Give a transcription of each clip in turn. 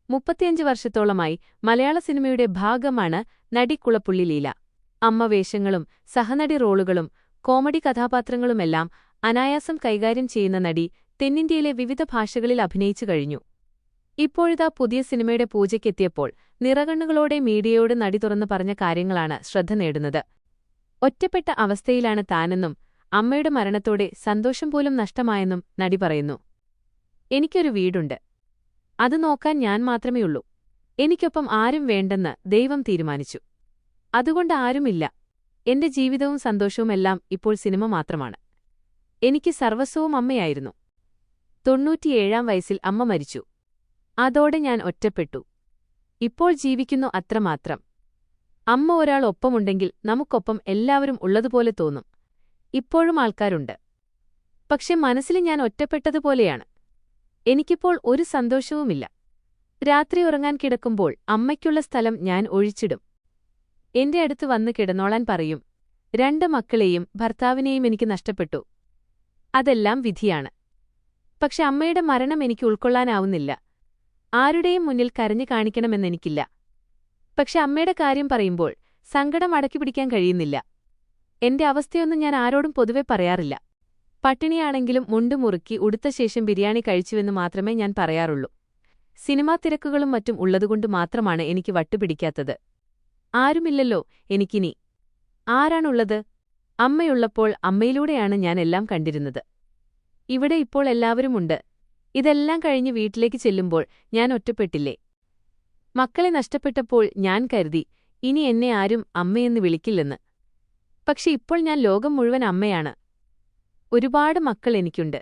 35 വർഷത്തോളമായി മലയാള സിനിമയുടെ ഭാഗമാണ് നടി കുളപ്പുള്ളി ലീല. അമ്മവേഷങ്ങളും സഹനടി റോളുകളും കോമഡി കഥാപാത്രങ്ങളുമെല്ലാം അനായാസം കൈകാര്യം ചെയ്യുന്ന നടി തെന്നിന്ത്യയിലെ വിവിധ ഭാഷകളിൽ അഭിനയിച്ചു കഴിഞ്ഞു. ഇപ്പോഴിതാ പുതിയ സിനിമയുടെ പൂജയ്ക്കെത്തിയപ്പോൾ നിറകണ്ണുകളോടെ മീഡിയയോട് നടി തുറന്നു പറഞ്ഞ കാര്യങ്ങളാണ് ശ്രദ്ധ നേടുന്നത്. ഒറ്റപ്പെട്ട അവസ്ഥയിലാണ് താനെന്നും അമ്മയുടെ മരണത്തോടെ സന്തോഷം പോലും നഷ്ടമായെന്നും നടി പറയുന്നു. എനിക്കൊരു വീടുണ്ട്. അത് നോക്കാൻ ഞാൻ മാത്രമേയുള്ളൂ. എനിക്കൊപ്പം ആരും വേണ്ടെന്ന് ദൈവം തീരുമാനിച്ചു. അതുകൊണ്ട് ആരുമില്ല. എന്റെ ജീവിതവും സന്തോഷവുമെല്ലാം ഇപ്പോൾ സിനിമ മാത്രമാണ്. എനിക്ക് സർവസ്വവും അമ്മയായിരുന്നു. 97 വയസ്സിൽ അമ്മ മരിച്ചു. അതോടെ ഞാൻ ഒറ്റപ്പെട്ടു. ഇപ്പോൾ ജീവിക്കുന്നു അത്രമാത്രം. അമ്മ ഒരാൾ ഒപ്പമുണ്ടെങ്കിൽ നമുക്കൊപ്പം എല്ലാവരും ഉള്ളതുപോലെ തോന്നും. ഇപ്പോഴും ആൾക്കാരുണ്ട്. പക്ഷെ മനസ്സിൽ ഞാൻ ഒറ്റപ്പെട്ടതുപോലെയാണ്. എനിക്കിപ്പോൾ ഒരു സന്തോഷവുമില്ല. രാത്രി ഉറങ്ങാൻ കിടക്കുമ്പോൾ അമ്മയ്ക്കുള്ള സ്ഥലം ഞാൻ ഒഴിച്ചിടും. എന്റെ അടുത്ത് വന്ന് കിടന്നോളാൻ പറയും. 2 മക്കളെയും ഭർത്താവിനെയും എനിക്ക് നഷ്ടപ്പെട്ടു. അതെല്ലാം വിധിയാണ്. പക്ഷെ അമ്മയുടെ മരണം എനിക്ക് ഉൾക്കൊള്ളാനാവുന്നില്ല. ആരുടെയും മുന്നിൽ കരഞ്ഞു കാണിക്കണമെന്നെനിക്കില്ല. പക്ഷെ അമ്മയുടെ കാര്യം പറയുമ്പോൾ സങ്കടം അടക്കിപ്പിടിക്കാൻ കഴിയുന്നില്ല. എന്റെ അവസ്ഥയൊന്നും ഞാൻ ആരോടും പൊതുവെ പറയാറില്ല. പട്ടിണിയാണെങ്കിലും മുണ്ട് മുറുക്കി ഉടുത്ത ശേഷം ബിരിയാണി കഴിച്ചുവെന്ന് മാത്രമേ ഞാൻ പറയാറുള്ളൂ. സിനിമാ തിരക്കുകളും മറ്റും ഉള്ളതുകൊണ്ട് മാത്രമാണ് എനിക്ക് വട്ടുപിടിക്കാത്തത്. ആരുമില്ലല്ലോ എനിക്കിനി. ആരാണുള്ളത്? അമ്മയുള്ളപ്പോൾ അമ്മയിലൂടെയാണ് ഞാൻ എല്ലാം കണ്ടിരുന്നത്. ഇവിടെ ഇപ്പോൾ എല്ലാവരുമുണ്ട്. ഇതെല്ലാം കഴിഞ്ഞ് വീട്ടിലേക്ക് ചെല്ലുമ്പോൾ ഞാൻ ഒറ്റപ്പെട്ടില്ലേ? മക്കളെ നഷ്ടപ്പെട്ടപ്പോൾ ഞാൻ കരുതി ഇനി എന്നെ ആരും അമ്മയെന്ന് വിളിക്കില്ലെന്ന്. പക്ഷെ ഇപ്പോൾ ഞാൻ ലോകം മുഴുവൻ അമ്മയാണ്. ഒരുപാട് മക്കൾ എനിക്കുണ്ട്.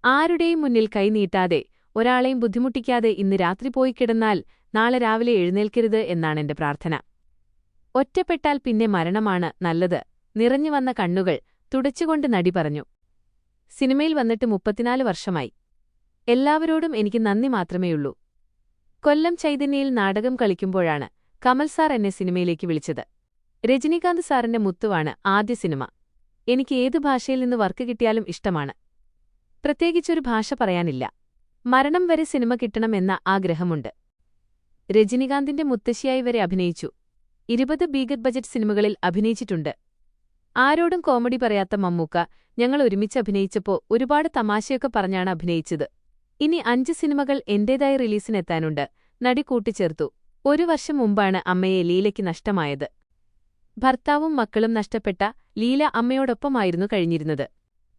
ആരുടെയും മുന്നിൽ കൈനീട്ടാതെ ഒരാളെയും ബുദ്ധിമുട്ടിക്കാതെ ഇന്ന് രാത്രി പോയി കിടന്നാൽ നാളെ രാവിലെ എഴുന്നേൽക്കരുത് എന്നാണെന്റെ പ്രാർത്ഥന. ഒറ്റപ്പെട്ടാൽ പിന്നെ മരണമാണ് നല്ലത്. നിറഞ്ഞുവന്ന കണ്ണുകൾ തുടച്ചുകൊണ്ട് നടി പറഞ്ഞു. സിനിമയിൽ വന്നിട്ട് 34 വർഷമായി. എല്ലാവരോടും എനിക്ക് നന്ദി മാത്രമേയുള്ളൂ. കൊല്ലം ചൈതന്യയിൽ നാടകം കളിക്കുമ്പോഴാണ് കമൽ സാർ എന്നെ സിനിമയിലേക്ക് വിളിച്ചത്. രജനീകാന്ത് സാറിന്റെ മുത്തുവാണ് ആദ്യ സിനിമ. എനിക്ക് ഏതു ഭാഷയിൽ നിന്ന് വർക്ക് കിട്ടിയാലും ഇഷ്ടമാണ്. പ്രത്യേകിച്ചൊരു ഭാഷ പറയാനില്ല. മരണം വരെ സിനിമ കിട്ടണമെന്ന ആഗ്രഹമുണ്ട്. രജനീകാന്തിന്റെ മുത്തശ്ശിയായി വരെ അഭിനയിച്ചു. 20 ബിഗ് ബജറ്റ് സിനിമകളിൽ അഭിനയിച്ചിട്ടുണ്ട്. ആരോടും കോമഡി പറയാത്ത മമ്മൂക്ക ഞങ്ങൾ ഒരുമിച്ച് അഭിനയിച്ചപ്പോൾ ഒരുപാട് തമാശയൊക്കെ പറഞ്ഞാണ് അഭിനയിച്ചത്. ഇനി 5 സിനിമകൾ എന്റേതായി റിലീസിനെത്താനുണ്ട്. നടി കൂട്ടിച്ചേർത്തു. 1 വർഷം മുമ്പാണ് അമ്മയെ ലീലയ്ക്ക് നഷ്ടമായത്. ഭർത്താവും മക്കളും നഷ്ടപ്പെട്ട ലീല അമ്മയോടൊപ്പമായിരുന്നു കഴിഞ്ഞിരുന്നത്.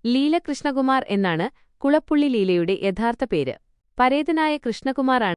ലീല കൃഷ്ണകുമാർ എന്നാണ് കുളപ്പുള്ളി ലീലയുടെ യഥാർത്ഥ പേര്. പരേതനായ കൃഷ്ണകുമാറാണ്